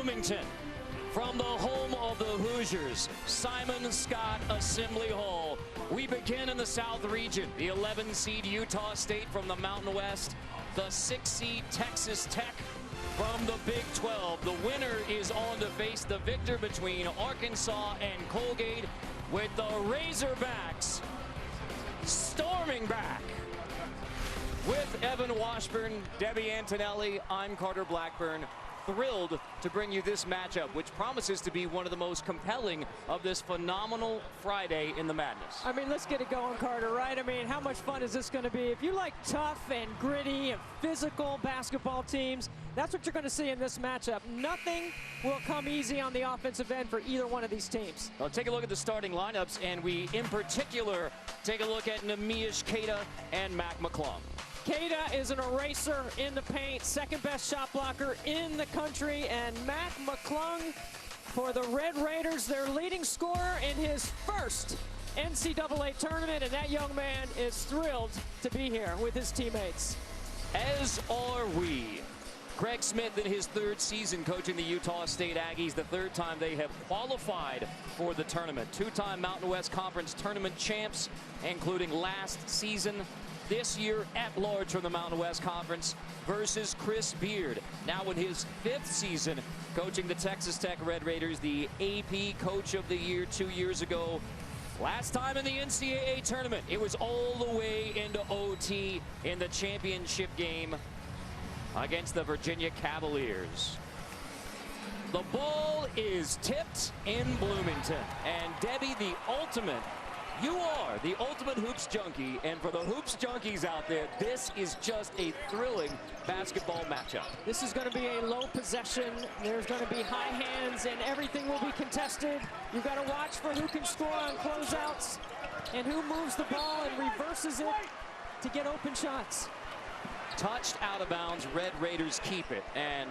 Bloomington, from the home of the Hoosiers, Simon Scott Assembly Hall. We begin in the South region. The 11 seed Utah State from the Mountain West, the 6 seed Texas Tech from the Big 12. The winner is on to face the victor between Arkansas and Colgate, with the Razorbacks storming back. With Evan Washburn, Debbie Antonelli, I'm Carter Blackburn. Thrilled to bring you this matchup, which promises to be one of the most compelling of this phenomenal Friday in the Madness. I mean, let's get it going, Carter, right? I mean, how much fun is this going to be? If you like tough and gritty and physical basketball teams, that's what you're going to see in this matchup. Nothing will come easy on the offensive end for either one of these teams. Well, take a look at the starting lineups, and we, in particular, take a look at Neemias Queta and Mac McClung. Queta is an eraser in the paint, second best shot blocker in the country, and Mac McClung for the Red Raiders, their leading scorer in his first NCAA tournament, and that young man is thrilled to be here with his teammates. As are we. Craig Smith in his third season coaching the Utah State Aggies, the third time they have qualified for the tournament. Two-time Mountain West Conference tournament champs, including last season. This year at large from the Mountain West Conference versus Chris Beard, now in his 5th season coaching the Texas Tech Red Raiders, the AP Coach of the Year 2 years ago. Last time in the NCAA tournament, it was all the way into OT in the championship game against the Virginia Cavaliers. The ball is tipped in Bloomington, and Debbie, you are the ultimate hoops junkie, and for the hoops junkies out there, this is just a thrilling basketball matchup. This is going to be a low possession. There's going to be high hands, and everything will be contested. You've got to watch for who can score on closeouts and who moves the ball and reverses it to get open shots. Touched out of bounds, Red Raiders keep it, and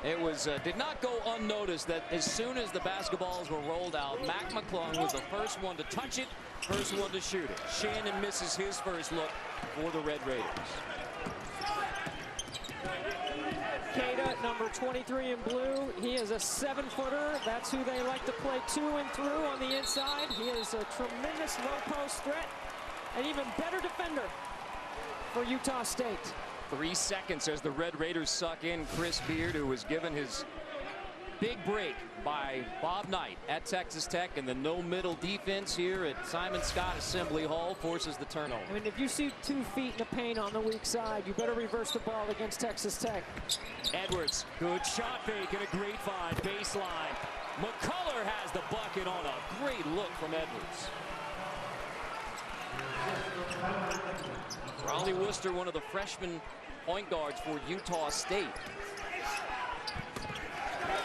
it was did not go unnoticed that as soon as the basketballs were rolled out, Mac McClung was the first one to touch it, first one to shoot it. Shannon misses his first look for the Red Raiders. Queta, number 23 in blue. He is a 7-footer. That's who they like to play to and through on the inside. He is a tremendous low post threat, an even better defender for Utah State. 3 seconds as the Red Raiders suck in Chris Beard, who was given his big break by Bob Knight at Texas Tech, and the no-middle defense here at Simon Scott Assembly Hall forces the turnover. I mean, if you see 2 feet in the paint on the weak side, you better reverse the ball against Texas Tech. Edwards, good shot fake and a great find, baseline. McCullough has the bucket on a great look from Edwards. Raleigh Worcester, one of the freshman point guards for Utah State.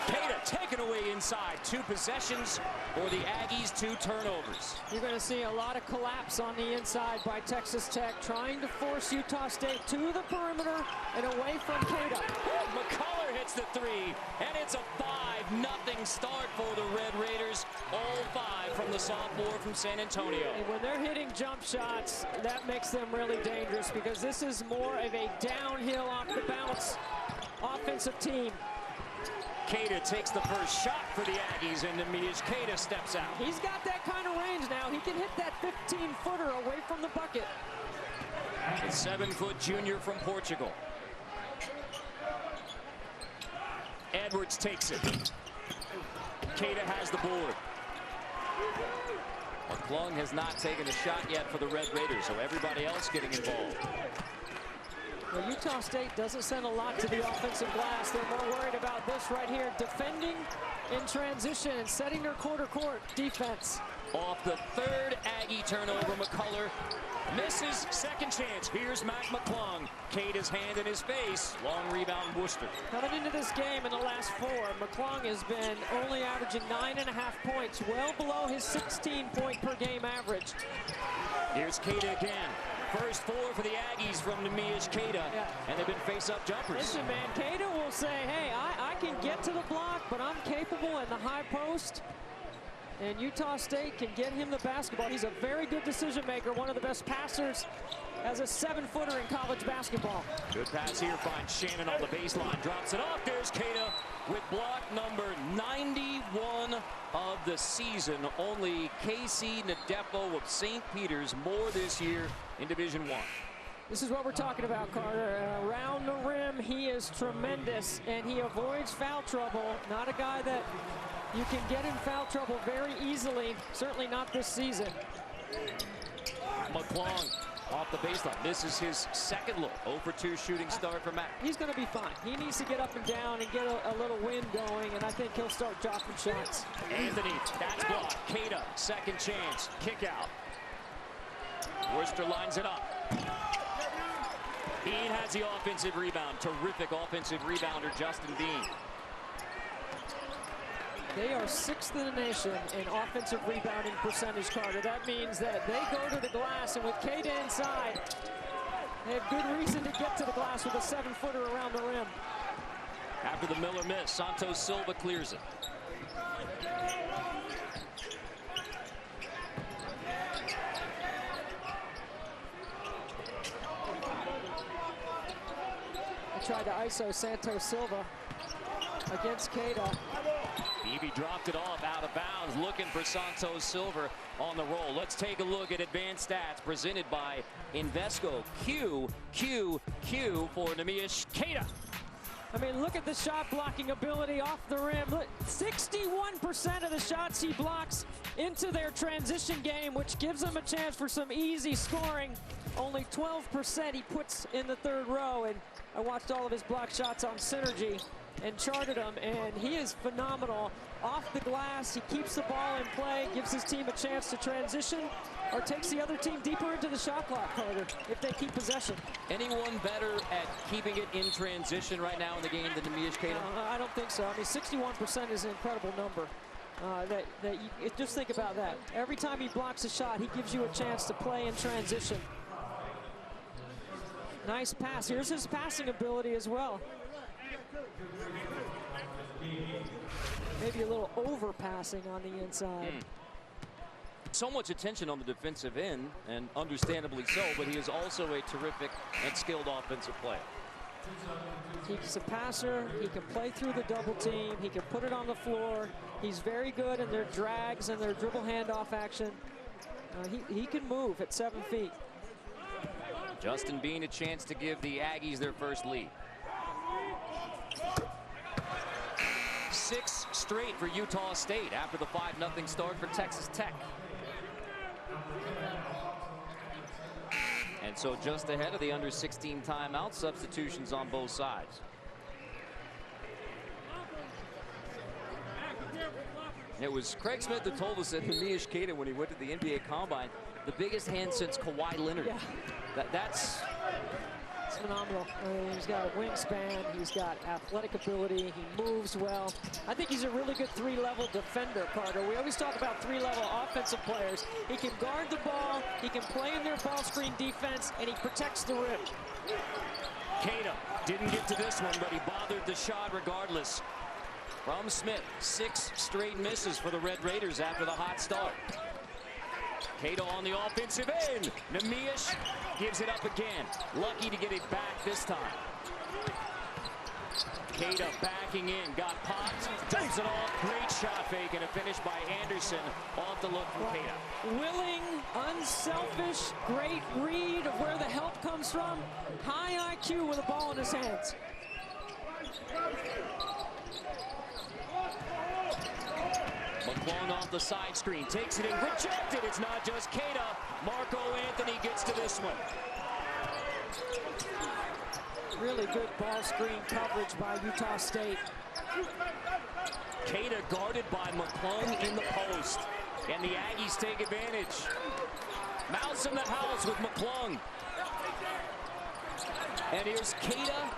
Queta taken away inside. 2 possessions for the Aggies, 2 turnovers. You're going to see a lot of collapse on the inside by Texas Tech, trying to force Utah State to the perimeter and away from Queta. McCullough hits the 3, and it's a 5-0 start for the Red Raiders. All 5 from the sophomore from San Antonio. And when they're hitting jump shots, that makes them really dangerous, because this is more of a downhill off the bounce offensive team. Queta takes the first shot for the Aggies, and Neemias Queta steps out. He's got that kind of range now. He can hit that 15-footer away from the bucket. The 7-foot junior from Portugal. Edwards takes it. Queta has the board. McClung has not taken a shot yet for the Red Raiders, so everybody else getting involved. Well, Utah State doesn't send a lot to the offensive glass. They're more worried about this right here, defending in transition and setting their quarter-court defense. Off the 3rd Aggie turnover, McCullough misses. Second chance. Here's Mac McClung. Queta's hand in his face. Long rebound, Worcester. Coming into this game in the last 4, McClung has been only averaging 9.5 points, well below his 16-point-per-game average. Here's Queta again. First 4 for the Aggies from Neemias Queta, and they've been face-up jumpers. Listen, man, Queta will say, hey, I can get to the block, but I'm capable in the high post. And Utah State can get him the basketball. He's a very good decision maker, one of the best passers as a 7-footer in college basketball. Good pass here, finds Shannon on the baseline, drops it off. There's Keita with block number 91 of the season. Only Casey Nadepo of St. Peter's more this year in Division I. This is what we're talking about, Carter. Around the rim, he is tremendous, and he avoids foul trouble. Not a guy that you can get in foul trouble very easily, certainly not this season. McClung off the baseline. This is his second look. 0 for 2 shooting start for Matt. He's going to be fine. He needs to get up and down and get a little wind going, and I think he'll start dropping shots. Anthony, that's blocked. Keita, second chance, kick out. Worcester lines it up. Bean has the offensive rebound. Terrific offensive rebounder, Justin Bean. They are 6th in the nation in offensive rebounding percentage, Carter. That means that they go to the glass, and with Keita inside, they have good reason to get to the glass with a 7-footer around the rim. After the Miller miss, Santos Silva clears it. Tried to ISO Santos Silva against Keita. Beebe dropped it off out of bounds, looking for Santos Silva on the roll. Let's take a look at advanced stats presented by Invesco. Q for Neemias Keita. I mean, look at the shot blocking ability off the rim. Look, 61% of the shots he blocks into their transition game, which gives him a chance for some easy scoring. Only 12% he puts in the third row, and I watched all of his block shots on Synergy and charted them, and he is phenomenal. Off the glass, he keeps the ball in play, gives his team a chance to transition, or takes the other team deeper into the shot clock, Carter, if they keep possession. Anyone better at keeping it in transition right now in the game than Neemias Keita? I don't think so. I mean, 61% is an incredible number. Just think about that. Every time he blocks a shot, he gives you a chance to play in transition. Nice pass. Here's his passing ability as well. Maybe a little overpassing on the inside. So much attention on the defensive end, and understandably so, but he is also a terrific and skilled offensive player. He's a passer. He can play through the double team. He can put it on the floor. He's very good in their drags and their dribble handoff action. He can move at 7 feet. Justin Bean a chance to give the Aggies their first lead. 6 straight for Utah State after the 5-0 start for Texas Tech. And so just ahead of the under-16 timeout, substitutions on both sides. It was Craig Smith that told us that Neemias Keita, when he went to the NBA Combine, the biggest hand since Kawhi Leonard. Yeah. That's phenomenal. He's got a wingspan. He's got athletic ability. He moves well. I think he's a really good 3-level defender, Carter. We always talk about 3-level offensive players. He can guard the ball. He can play in their ball screen defense, and he protects the rim. Keita didn't get to this one, but he bothered the shot regardless. From Smith, 6 straight misses for the Red Raiders after the hot start. Keita on the offensive end. Neemias gives it up again. Lucky to get it back this time. Keita backing in, got popped, dumps it off. Great shot fake and a finish by Anderson off the look from Keita. Willing, unselfish, great read of where the help comes from. High IQ with a ball in his hands. McClung off the side screen, takes it in, rejected. It's not just Keita. Marco Anthony gets to this one. Really good ball screen coverage by Utah State. Keita guarded by McClung in the post, and the Aggies take advantage. Mouse in the house with McClung. And here's Keita.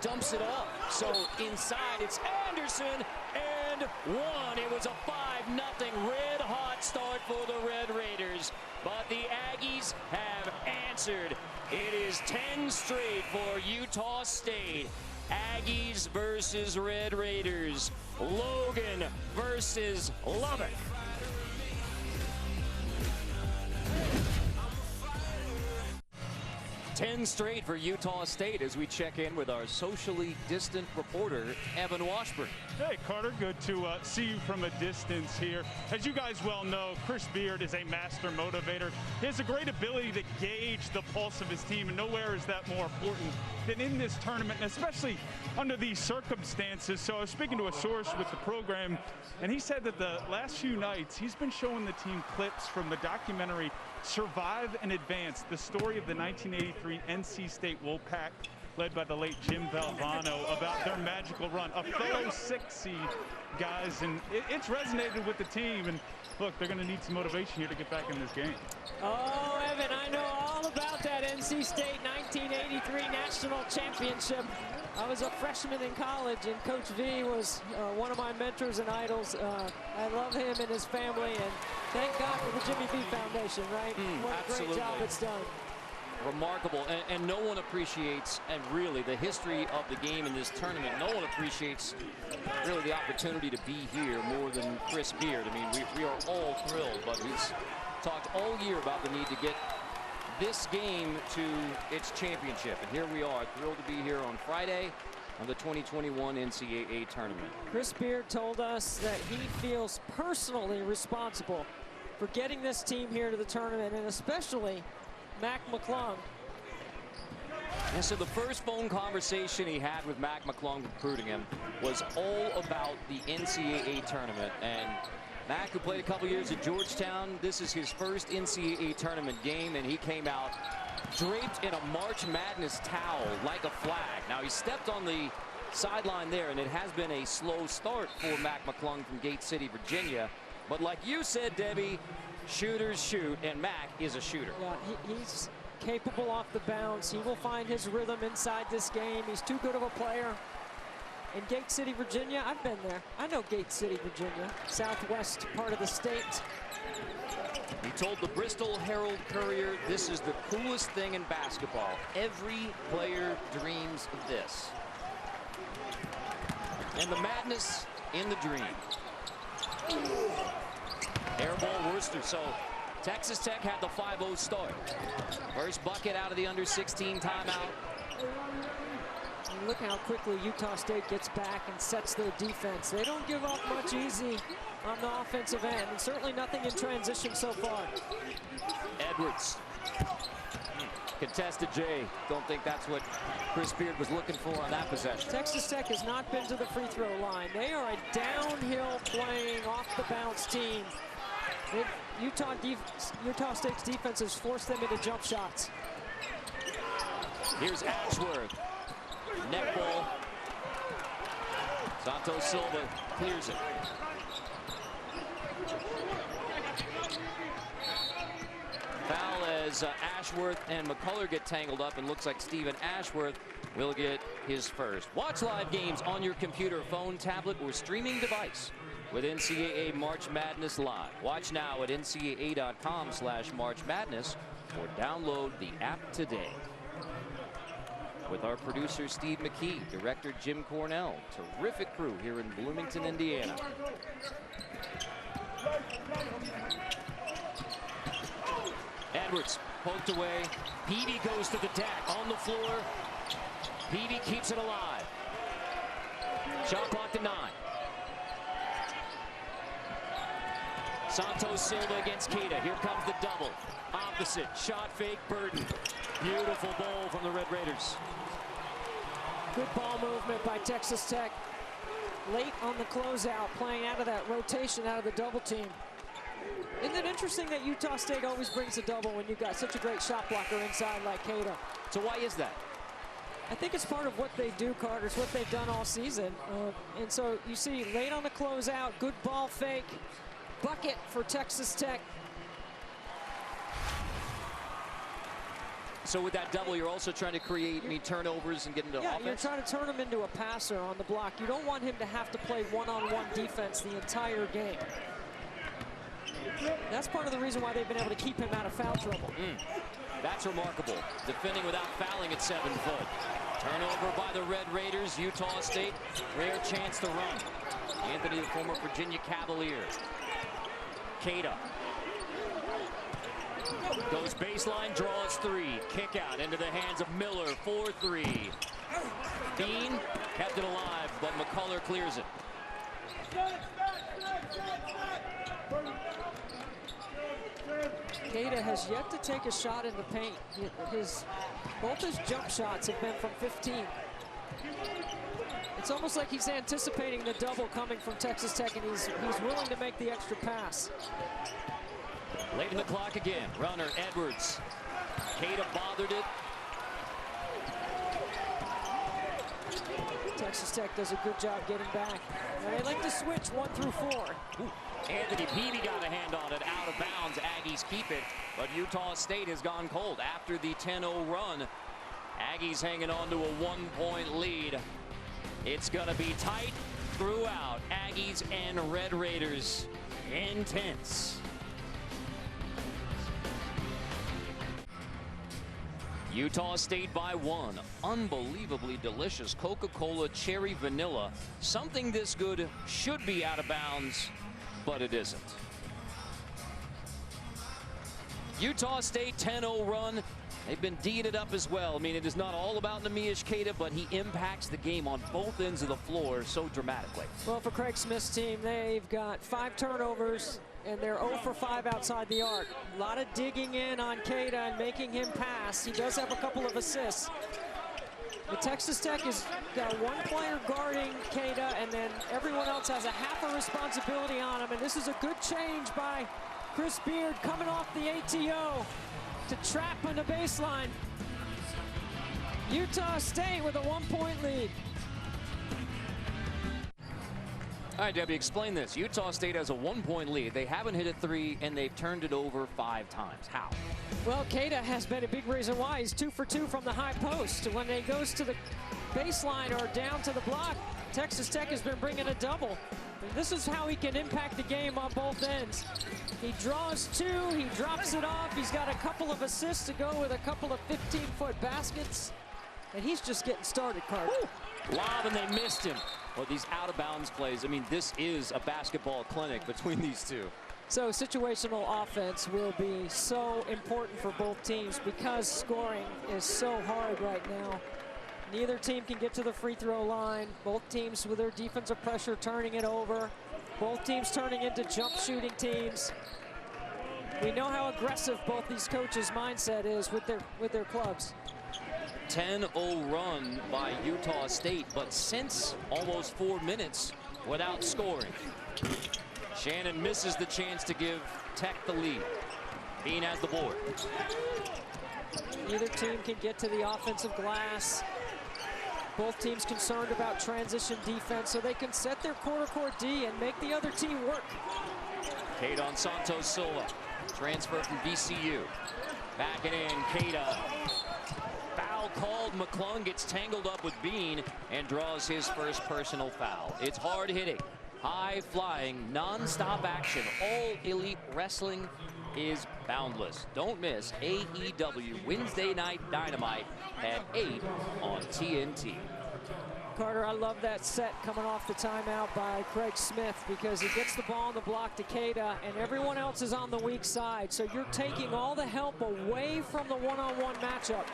Dumps it up. So inside it's Anderson. And one. It was a 5-0 red hot start for the Red Raiders. But the Aggies have answered. It is 10 straight for Utah State. Aggies versus Red Raiders. Logan versus Lubbock. 10 straight for Utah State as we check in with our socially distant reporter, Evan Washburn. Hey, Carter, good to see you from a distance here. As you guys well know, Chris Beard is a master motivator. He has a great ability to gauge the pulse of his team, and nowhere is that more important than in this tournament, and especially under these circumstances. So I was speaking to a source with the program, and he said that the last few nights he's been showing the team clips from the documentary Survive and Advance, the story of the 1983 NC State Wolfpack, led by the late Jim Valvano, about their magical run. A fellow 6 seed, guys, and it's resonated with the team. And look, they're going to need some motivation here to get back in this game. Oh, Evan, I know all about that NC State 1983 National Championship. I was a freshman in college, and Coach V was one of my mentors and idols. I love him and his family, and thank God for the Jimmy V Foundation, right? What a absolutely. great job it's done. Remarkable, and no one appreciates, and really the history of the game in this tournament, no one appreciates really the opportunity to be here more than Chris Beard. I mean, we are all thrilled, but he's talked all year about the need to get this game to its championship, and here we are, thrilled to be here on Friday on the 2021 NCAA tournament. Chris Beard told us that he feels personally responsible for getting this team here to the tournament, and especially Mac McClung. And so the first phone conversation he had with Mac McClung recruiting him was all about the NCAA tournament. And Mac, who played a couple years at Georgetown, this is his first NCAA tournament game, and he came out draped in a March Madness towel like a flag. Now, he stepped on the sideline there, and it has been a slow start for Mac McClung from Gate City, Virginia. But like you said, Debbie, shooters shoot, and Mac is a shooter. Yeah, he's capable off the bounce. He will find his rhythm inside this game. He's too good of a player. In Gate City, Virginia, I've been there. I know Gate City, Virginia, southwest part of the state. He told the Bristol Herald-Courier, this is the coolest thing in basketball. Every player dreams of this. And the madness in the dream. Air ball Worcester. So Texas Tech had the 5-0 start. First bucket out of the under-16 timeout. And look how quickly Utah State gets back and sets their defense. They don't give up much easy on the offensive end, and certainly nothing in transition so far. Edwards. Contested J. Don't think that's what Chris Beard was looking for on that possession. Texas Tech has not been to the free throw line. They are a downhill playing off the bounce team. Utah State's defense has forced them into jump shots. Here's Ashworth. Neck ball. Santos Silva clears it. Foul as Ashworth and McCullough get tangled up, and looks like Stephen Ashworth will get his first. Watch live games on your computer, phone, tablet, or streaming device with NCAA March Madness Live. Watch now at ncaa.com/March Madness or download the app today. With our producer Steve McKee, director Jim Cornell, terrific crew here in Bloomington, Indiana. Edwards poked away. Peavy goes to the deck on the floor. Peavy keeps it alive. Shot clock to 9. Santos Silva against Keita. Here comes the double. Opposite. Shot fake Burton. Beautiful ball from the Red Raiders. Good ball movement by Texas Tech. Late on the closeout, playing out of that rotation, out of the double team. Isn't it interesting that Utah State always brings a double when you've got such a great shot blocker inside like Keita? So why is that? I think it's part of what they do, Carter. It's what they've done all season. And so you see late on the closeout, good ball fake, bucket for Texas Tech. So with that double, you're also trying to create turnovers and get into offense? Yeah, you're trying to turn him into a passer on the block. You don't want him to have to play one-on-one defense the entire game. That's part of the reason why they've been able to keep him out of foul trouble. That's remarkable. Defending without fouling at 7 foot. Turnover by the Red Raiders. Utah State, rare chance to run. Anthony, the former Virginia Cavalier. Keita. Goes baseline, draws three. Kick out into the hands of Miller, 4-3. Bean kept it alive, but McCullough clears it. Keita has yet to take a shot in the paint. Both his jump shots have been from 15. It's almost like he's anticipating the double coming from Texas Tech, and he's willing to make the extra pass. Late in the clock again. Runner Edwards. Keita bothered it. Texas Tech does a good job getting back. They like to switch 1 through 4. Ooh. Anthony Peavy got a hand on it, out of bounds. Aggies keep it, but Utah State has gone cold after the 10-0 run. Aggies hanging on to a 1-point lead. It's going to be tight throughout. Aggies and Red Raiders intense. Utah State by 1. Unbelievably delicious Coca-Cola cherry vanilla. Something this good should be out of bounds, but it isn't. Utah State 10-0 run. They've been D'ing it up as well. I mean, it is not all about Neemias Queta, but he impacts the game on both ends of the floor so dramatically. Well, for Craig Smith's team, they've got 5 turnovers, and they're 0 for 5 outside the arc. A lot of digging in on Queta and making him pass. He does have a couple of assists. But Texas Tech has got one player guarding Queta, and then everyone else has a half a responsibility on him. And this is a good change by Chris Beard coming off the ATO to trap on the baseline. Utah State with a 1-point lead. All right, Debbie, explain this. Utah State has a 1-point lead. They haven't hit a 3, and they've turned it over 5 times. How? Well, Queta has been a big reason why. He's 2 for 2 from the high post. When he goes to the baseline or down to the block, Texas Tech has been bringing a double. And this is how he can impact the game on both ends. He draws 2, he drops it off. He's got a couple of assists to go with a couple of 15-foot baskets. And he's just getting started, Carter. Lob, and they missed him. Well, these out-of-bounds plays, I mean, this is a basketball clinic between these two. So situational offense will be so important for both teams because scoring is so hard right now. Neither team can get to the free throw line. Both teams with their defensive pressure turning it over. Both teams turning into jump shooting teams. We know how aggressive both these coaches' mindset is with their clubs. 10-0 run by Utah State, but since almost 4 minutes without scoring. Shannon misses the chance to give Tech the lead. Bean has the board. Neither team can get to the offensive glass. Both teams concerned about transition defense so they can set their quarter court D and make the other team work. Queta on Santos Silva. Transfer from VCU. Backing in, Queta. Foul called. McClung gets tangled up with Bean and draws his first personal foul. It's hard hitting, high flying, non-stop action. All Elite Wrestling is boundless. Don't miss AEW Wednesday Night Dynamite at 8 on TNT. Carter, I love that set coming off the timeout by Craig Smith because he gets the ball on the block to Queta and everyone else is on the weak side. So you're taking all the help away from the one-on-one matchup.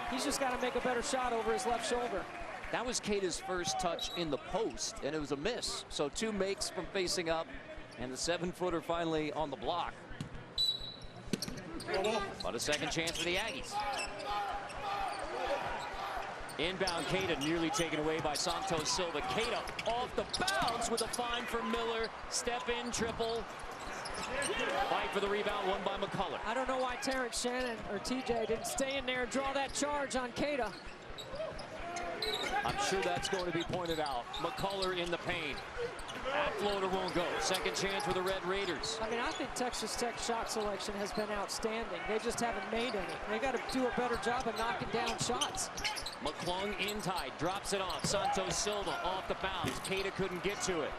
He's just got to make a better shot over his left shoulder. That was Queta's first touch in the post, and it was a miss. So 2 makes from facing up, and the 7-footer finally on the block. But a second chance for the Aggies. Inbound Queta nearly taken away by Santos Silva. Queta off the bounce with a find for Miller. Step in, triple. Fight for the rebound, won by McCullough. I don't know why Terrence Shannon or TJ didn't stay in there and draw that charge on Queta. I'm sure that's going to be pointed out. McCullough in the paint. That floater won't go. Second chance for the Red Raiders. I mean, I think Texas Tech's shot selection has been outstanding. They just haven't made any. They got to do a better job of knocking down shots. McClung in tight, drops it off. Santos Silva off the bounce. Queta couldn't get to it.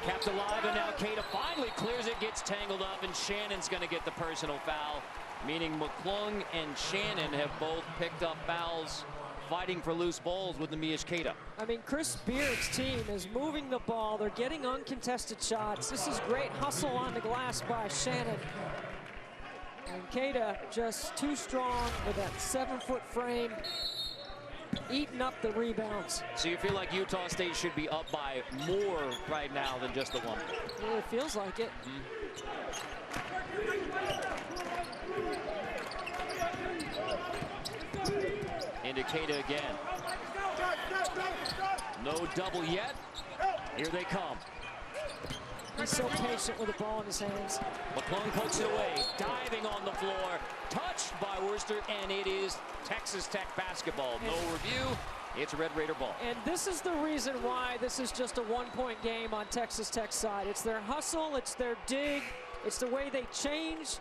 Kept alive, and now Queta finally clears it, gets tangled up, and Shannon's going to get the personal foul, meaning McClung and Shannon have both picked up fouls fighting for loose balls with Neemias Queta. I mean, Chris Beard's team is moving the ball. They're getting uncontested shots. This is great hustle on the glass by Shannon. And Keita just too strong with that 7-foot frame, eating up the rebounds. So you feel like Utah State should be up by more right now than just the one? Yeah, it feels like it. Into Keita again. No double yet. Here they come. He's so patient with the ball in his hands. McClung pokes it away, diving on the floor, touched by Worcester, and it is Texas Tech basketball. No review. It's a Red Raider ball. And this is the reason why this is just a one-point game on Texas Tech's side. It's their hustle, it's their dig, it's the way they change,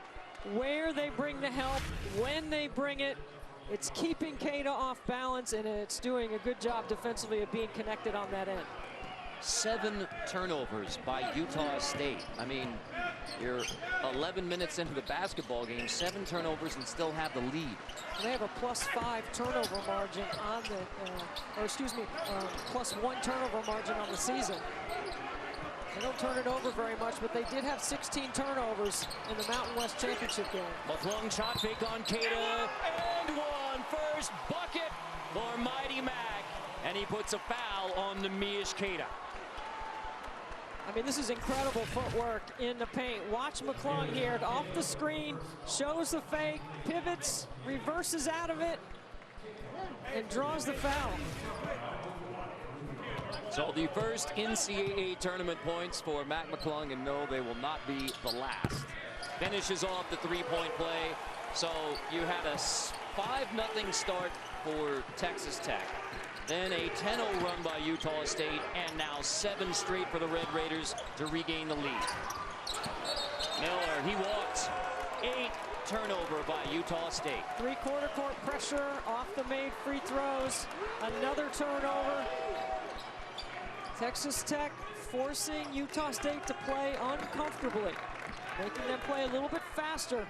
where they bring the help, when they bring it. It's keeping Keita off balance, and it's doing a good job defensively of being connected on that end. 7 turnovers by Utah State. I mean, you're 11 minutes into the basketball game, 7 turnovers and still have the lead. And they have a +5 turnover margin on the, +1 turnover margin on the season. They don't turn it over very much, but they did have 16 turnovers in the Mountain West Championship game. McClung shot fake on Keita, and one first bucket for Mighty Mac, and he puts a foul on the Mish Keita. I mean, this is incredible footwork in the paint. Watch McClung here off the screen, shows the fake, pivots, reverses out of it, and draws the foul. So the first NCAA tournament points for Mac McClung, and no, they will not be the last. Finishes off the three-point play. So you had a 5-0 start for Texas Tech. Then a 10-0 run by Utah State, and now 7 straight for the Red Raiders to regain the lead. Miller, he walks. 8 turnover by Utah State. Three-quarter court pressure off the made free throws. Another turnover. Texas Tech forcing Utah State to play uncomfortably, making them play a little bit faster.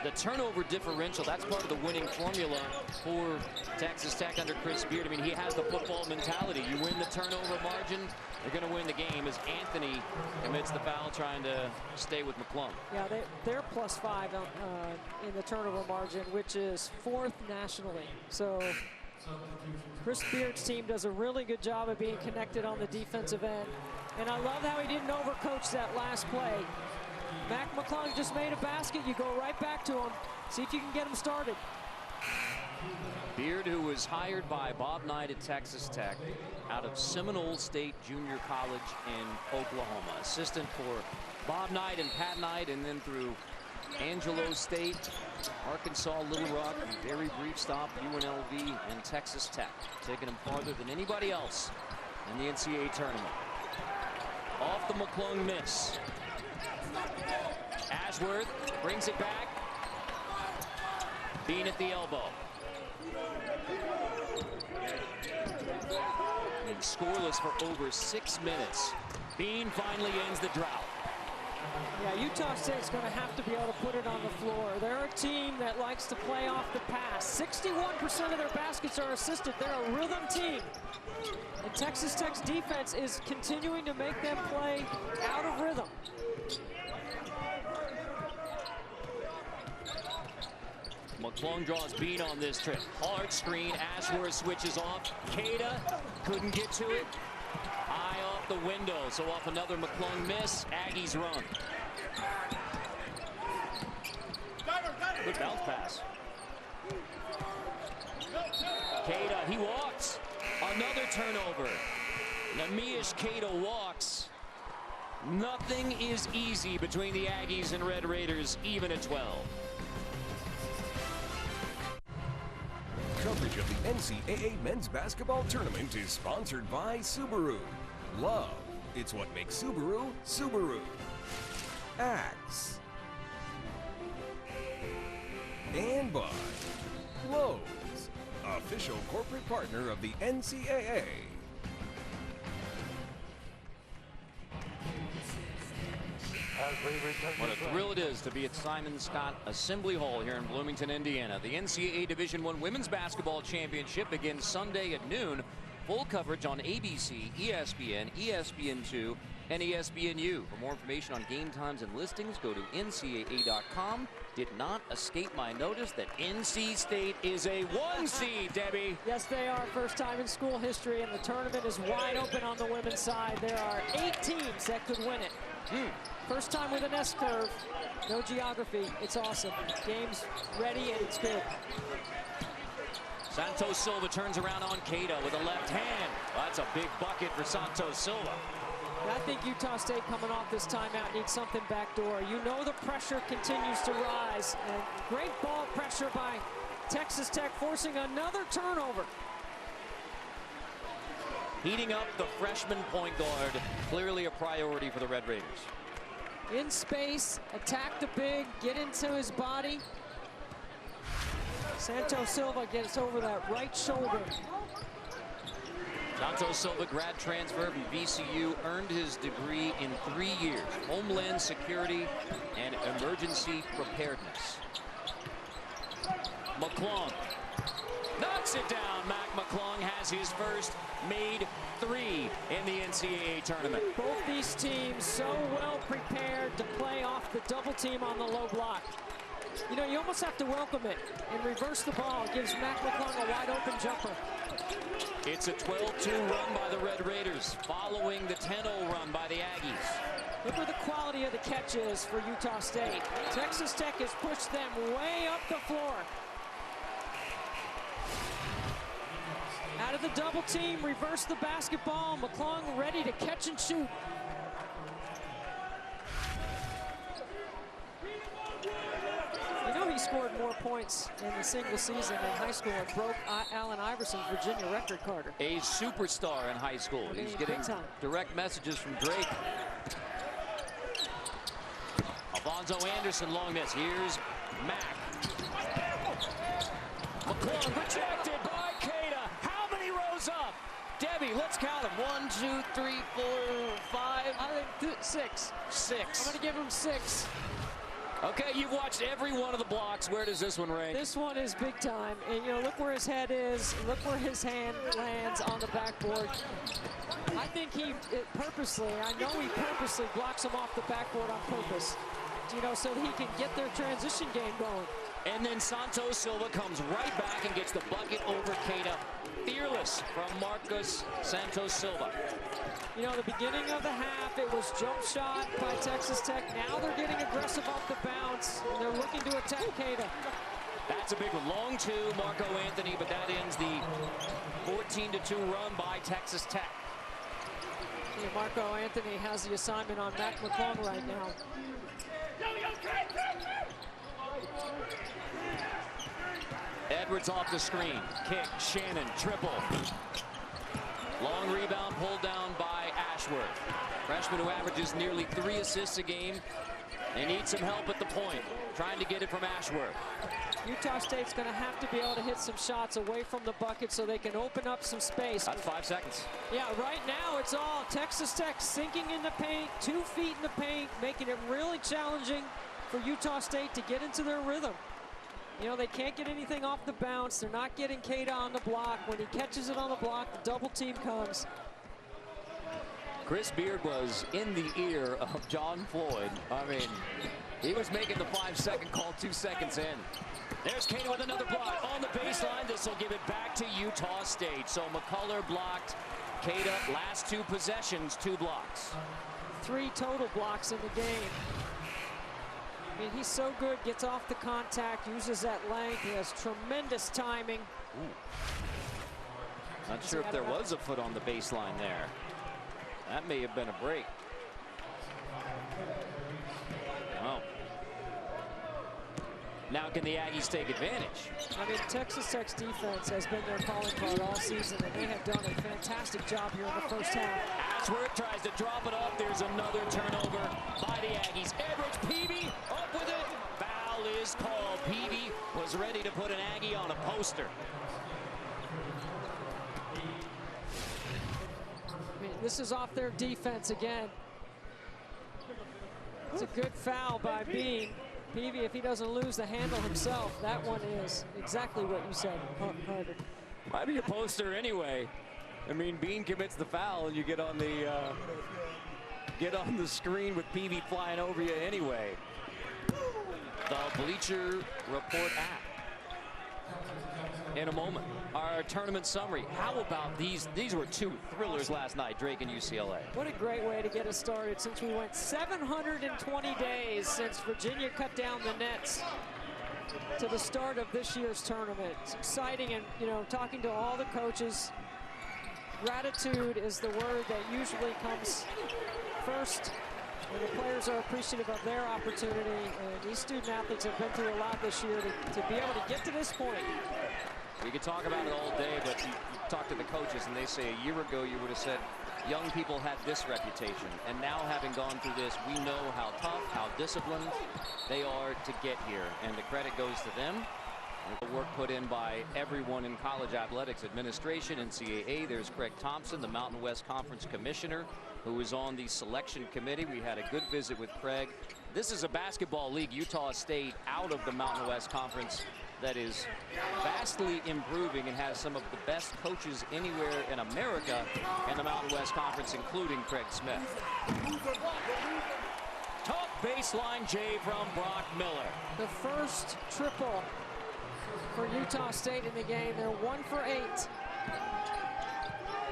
The turnover differential, that's part of the winning formula for Texas Tech under Chris Beard. I mean, he has the football mentality. You win the turnover margin, you're going to win the game, as Anthony commits the foul trying to stay with McClung. Yeah, they're +5 in the turnover margin, which is 4th nationally. So Chris Beard's team does a really good job of being connected on the defensive end. And I love how he didn't overcoach that last play. Mac McClung just made a basket. You go right back to him. See if you can get him started. Beard, who was hired by Bob Knight at Texas Tech out of Seminole State Junior College in Oklahoma. Assistant for Bob Knight and Pat Knight, and then through Angelo State, Arkansas, Little Rock, and very brief stop, UNLV and Texas Tech. Taking him farther than anybody else in the NCAA tournament. Off the McClung miss. Ashworth brings it back. Bean at the elbow. And scoreless for over 6 minutes. Bean finally ends the drought. Yeah, Utah State's going to have to be able to put it on the floor. They're a team that likes to play off the pass. 61% of their baskets are assisted. They're a rhythm team. And Texas Tech's defense is continuing to make them play out of rhythm. McClung draws Bean on this trip. Hard screen. Ashworth switches off. Keita couldn't get to it. High off the window. So off another McClung miss. Aggies run. Good bounce pass. Keita, he walks. Another turnover. Namish Keita walks. Nothing is easy between the Aggies and Red Raiders, even at 12. Coverage of the NCAA men's basketball tournament is sponsored by Subaru. Love, it's what makes Subaru, Subaru. Axe. And by Lowe's, official corporate partner of the NCAA. What a thrill it is to be at Simon Scott Assembly Hall here in Bloomington, Indiana. The NCAA Division I Women's Basketball Championship begins Sunday at noon. Full coverage on ABC, ESPN, ESPN2, and ESPNU. For more information on game times and listings, go to ncaa.com. Did not escape my notice that NC State is a 1 seed, Debbie. Yes, they are. First time in school history, and the tournament is wide open on the women's side. There are 8 teams that could win it. First time with an S curve. No geography. It's awesome. Game's ready, and it's good. Santos Silva turns around on Keita with a left hand. Well, that's a big bucket for Santos Silva. I think Utah State coming off this timeout needs something backdoor. You know the pressure continues to rise. And great ball pressure by Texas Tech, forcing another turnover. Heating up the freshman point guard. Clearly a priority for the Red Raiders. In space, attack the big, get into his body. Santos Silva gets over that right shoulder. Santos Silva, grad transfer from VCU, earned his degree in 3 years. Homeland Security and Emergency Preparedness. McClung knocks it down. Mac McClung has his first made 3 in the NCAA tournament. Both these teams so well prepared to play off the double team on the low block. You know, you almost have to welcome it and reverse the ball. It gives Mac McClung a wide open jumper. It's a 12-2 run by the Red Raiders, following the 10-0 run by the Aggies. Look where the quality of the catch is for Utah State. Texas Tech has pushed them way up the floor. Out of the double team, reverse the basketball. McClung ready to catch and shoot. You know, he scored more points in the single season in high school and broke Allen Iverson's Virginia record, Carter. A superstar in high school. He's getting direct messages from Drake. Alfonso Anderson, long miss. Here's Mack. McClung rejected by Keita. How many rows up? Debbie, let's count them. 1, 2, 3, 4, 5. I think 6. 6. I'm going to give him 6. Okay, you've watched every one of the blocks. Where does this one rank? This one is big time. And, you know, look where his head is. Look where his hand lands on the backboard. I think he purposely blocks him off the backboard on purpose, you know, so he can get their transition game going. And then Santos Silva comes right back and gets the bucket over Keita. Fearless from Marcus Santos Silva. You know, the beginning of the half, it was jump shot by Texas Tech. Now they're getting aggressive off the bounce, and they're looking to attack Keita. That's a big one. Long 2, Marco Anthony, but that ends the 14-2 run by Texas Tech. Yeah, Marco Anthony has the assignment on Mac McClung right now. Edwards off the screen. Kick, Shannon, triple. Long rebound pulled down by Ashworth. Freshman who averages nearly 3 assists a game. They need some help at the point. Trying to get it from Ashworth. Utah State's going to have to be able to hit some shots away from the bucket so they can open up some space. That's 5 seconds. Yeah, right now it's all Texas Tech sinking in the paint, 2 feet in the paint, making it really challenging for Utah State to get into their rhythm. You know, they can't get anything off the bounce. They're not getting Keita on the block. When he catches it on the block, the double team comes. Chris Beard was in the ear of John Floyd. I mean, he was making the 5-second call 2 seconds in. There's Keita with another block on the baseline. This will give it back to Utah State. So McCullough blocked. Keita, last 2 possessions, 2 blocks. 3 total blocks in the game. I mean, he's so good, gets off the contact, uses that length. He has tremendous timing. Not sure if there was a foot on the baseline there. That may have been a break. Oh. Now can the Aggies take advantage? I mean, Texas Tech's defense has been their calling card all season, and they have done a fantastic job here in the first half. Ashworth tries to drop it up. There's another turnover by the Aggies. Edwards, Peavy up with it. Foul is called. Peavy was ready to put an Aggie on a poster. I mean, this is off their defense again. It's a good foul by Bean. Peavy, if he doesn't lose the handle himself, that one is exactly what you said, Carter. Might be a poster anyway. I mean, Bean commits the foul, and you get on the get on the screen with Peavy flying over you anyway. The Bleacher Report app. In a moment, our tournament summary. How about these? These were two thrillers last night, Drake and UCLA. What a great way to get us started, since we went 720 days since Virginia cut down the nets to the start of this year's tournament. It's exciting, and talking to all the coaches, gratitude is the word that usually comes first. And the players are appreciative of their opportunity, and these student athletes have been through a lot this year to be able to get to this point. We could talk about it all day, but you talk to the coaches and they say a year ago you would have said young people had this reputation, and now having gone through this, we know how tough, how disciplined they are to get here, and the credit goes to them. The work put in by everyone in college athletics, administration, NCAA. There's Craig Thompson, the Mountain West Conference Commissioner, who is on the selection committee. We had a good visit with Craig. This is a basketball league, Utah State, out of the Mountain West Conference, that is vastly improving and has some of the best coaches anywhere in America in the Mountain West Conference, including Craig Smith. Tough baseline J from Brock Miller. The first triple for Utah State in the game. They're 1 for 8.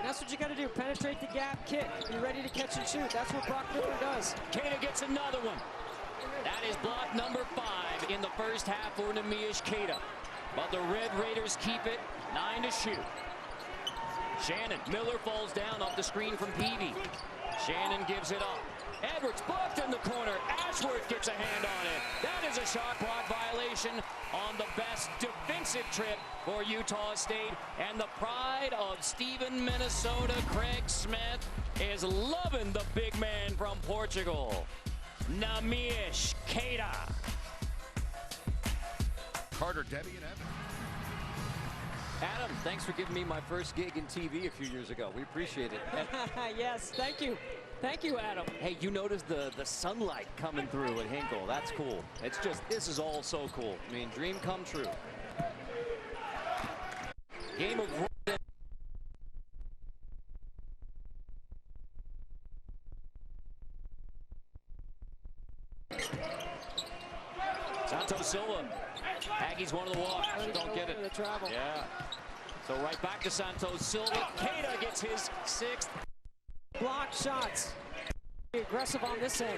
That's what you got to do. Penetrate the gap, kick, be ready to catch and shoot. That's what Brock Miller does. Keita gets another one. That is block number 5 in the first half for Neemias Keita. But the Red Raiders keep it, 9 to shoot. Shannon, Miller falls down off the screen from Peavy. Shannon gives it up. Edwards blocked in the corner. Ashworth gets a hand on it. That is a shot clock violation on the best defensive trip for Utah State. And the pride of Stephen, Minnesota, Craig Smith, is loving the big man from Portugal. Neemias Keita. Carter, Debbie, and Evan. Adam, thanks for giving me my first gig in TV a few years ago. We appreciate it. Yes, thank you. Thank you, Adam. Hey, you noticed the sunlight coming through at Hinkle. That's cool. It's just, this is all so cool. I mean, dream come true. Game of Santos Silva. Aggies one of the walk. Don't get it. Yeah. So right back to Santos Silva. Keita gets his 6th. Block shots. Be aggressive on this end.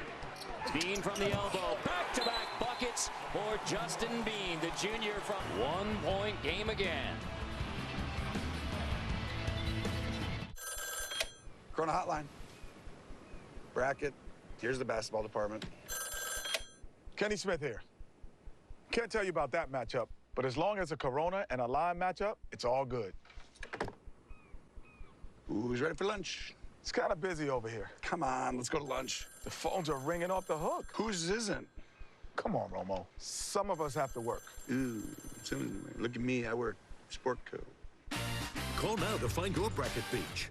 Bean from the elbow. Back-to-back buckets for Justin Bean, the junior from 1-point game again. Corona Hotline. Bracket. Here's the basketball department. Kenny Smith here. Can't tell you about that matchup, but as long as a Corona and a lime matchup, it's all good. Who's ready for lunch? It's kind of busy over here. Come on, let's go to lunch. The phones are ringing off the hook. Whose isn't? Come on, Romo. Some of us have to work. Ooh, look at me, I work sport code. Call now to find your bracket beach.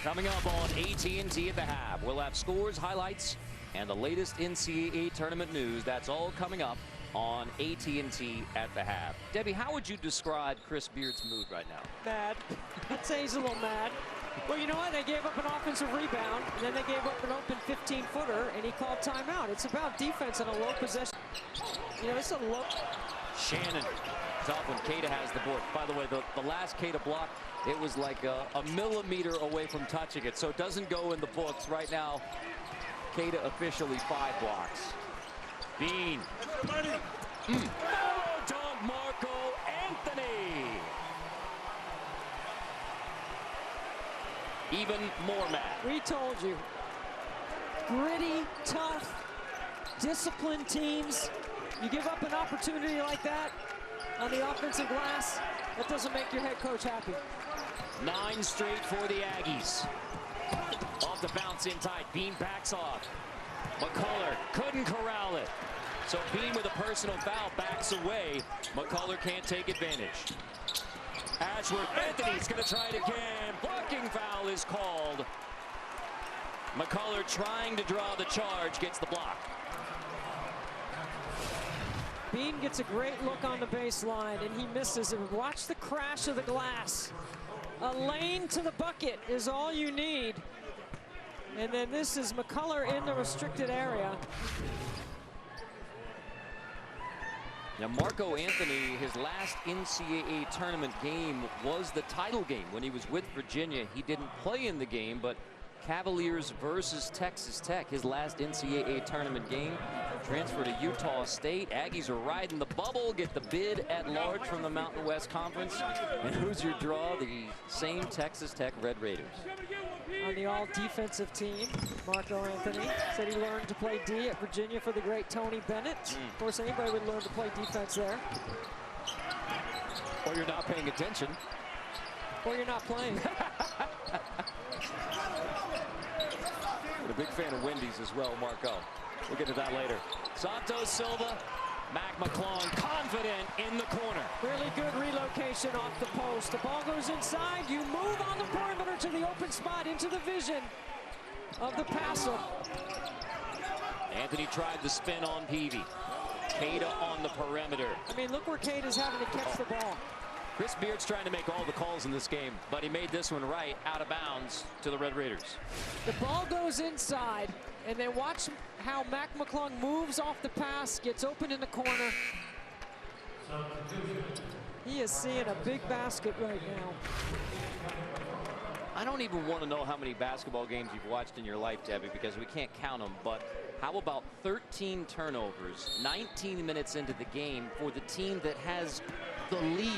Coming up on AT&T at the half, we'll have scores, highlights, and the latest NCAA tournament news. That's all coming up on AT&T at the half. Debbie, how would you describe Chris Beard's mood right now? Mad. I'd say he's a little mad. Well, you know what? They gave up an offensive rebound, and then they gave up an open 15-footer, and he called timeout. It's about defense on a low possession. You know, it's a low. Shannon. Tough when Keita has the board. By the way, the last Keita block, it was like a millimeter away from touching it, so it doesn't go in the books. Right now, Keita officially 5 blocks. Bean. Dunk Marco Anthony. Even more mad. We told you. Gritty, tough, disciplined teams. You give up an opportunity like that on the offensive glass, that doesn't make your head coach happy. 9 straight for the Aggies. Off the bounce in tight. Bean backs off. McCullough couldn't corral it. So Bean with a personal foul backs away. McCullough can't take advantage. Ashworth, Anthony's going to try it again. Blocking foul is called. McCullough trying to draw the charge, gets the block. Bean gets a great look on the baseline, and he misses it. Watch the crash of the glass. A lane to the bucket is all you need. And then this is McCullough in the restricted area. Now, Marco Anthony, his last NCAA tournament game was the title game when he was with Virginia. He didn't play in the game, but Cavaliers versus Texas Tech, his last NCAA tournament game. Transfer to Utah State. Aggies are riding the bubble, get the bid at large from the Mountain West Conference. And who's your draw? The same Texas Tech Red Raiders. On the all-defensive team, Marco Anthony said he learned to play D at Virginia for the great Tony Bennett. Of course, anybody would learn to play defense there. Or you're not paying attention. Or you're not playing. A big fan of Wendy's as well, Marco. We'll get to that later. Santos Silva, Mac McClung, confident in the corner. Really good relocation off the post. The ball goes inside. You move on the perimeter to the open spot into the vision of the passer. Anthony tried the spin on Peavy. Cada on the perimeter. I mean, look where Cada's having to catch the ball. Chris Beard's trying to make all the calls in this game, but he made this one right out of bounds to the Red Raiders. The ball goes inside, and then watch how Mac McClung moves off the pass, gets open in the corner. He is seeing a big basket right now. I don't even want to know how many basketball games you've watched in your life, Debbie, because we can't count them, but how about 13 turnovers, 19 minutes into the game for the team that has the lead?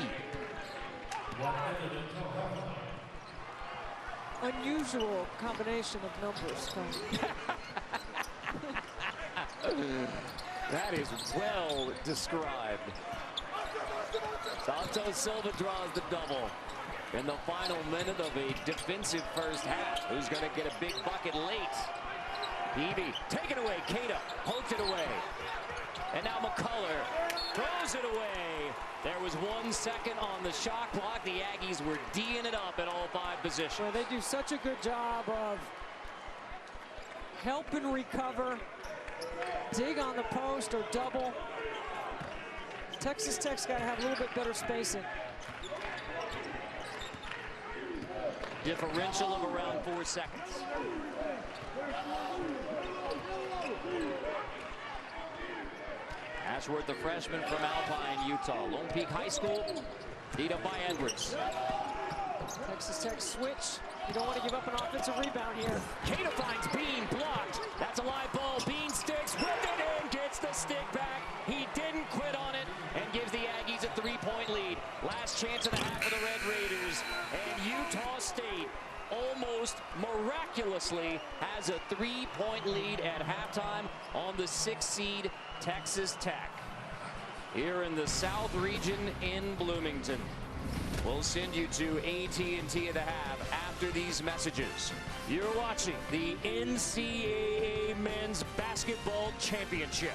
Unusual combination of numbers. That is well described. Santos Silva draws the double in the final minute of a defensive first half. Who's going to get a big bucket late? Peavy, take it away. Cada poked it away. And now McCullough throws it away. There was 1 second on the shot clock. The Aggies were D'ing it up at all 5 positions. Well, they do such a good job of help and recover, dig on the post or double. Texas Tech's got to have a little bit better spacing. Differential of around 4 seconds. Ashworth, the freshman from Alpine, Utah. Lone Peak High School, beat up by Edwards. Texas Tech switch. You don't want to give up an offensive rebound here. Cada finds Bean, blocked. That's a live ball. Bean sticks with it and gets the stick back. He didn't quit on it and gives the Aggies a 3-point lead. Last chance of the half for the Red Raiders. And Utah State almost miraculously has a 3-point lead at halftime on the 6th seed Texas Tech. Here in the South region in Bloomington. We'll send you to AT&T at the half after these messages. You're watching the NCAA Men's Basketball Championship.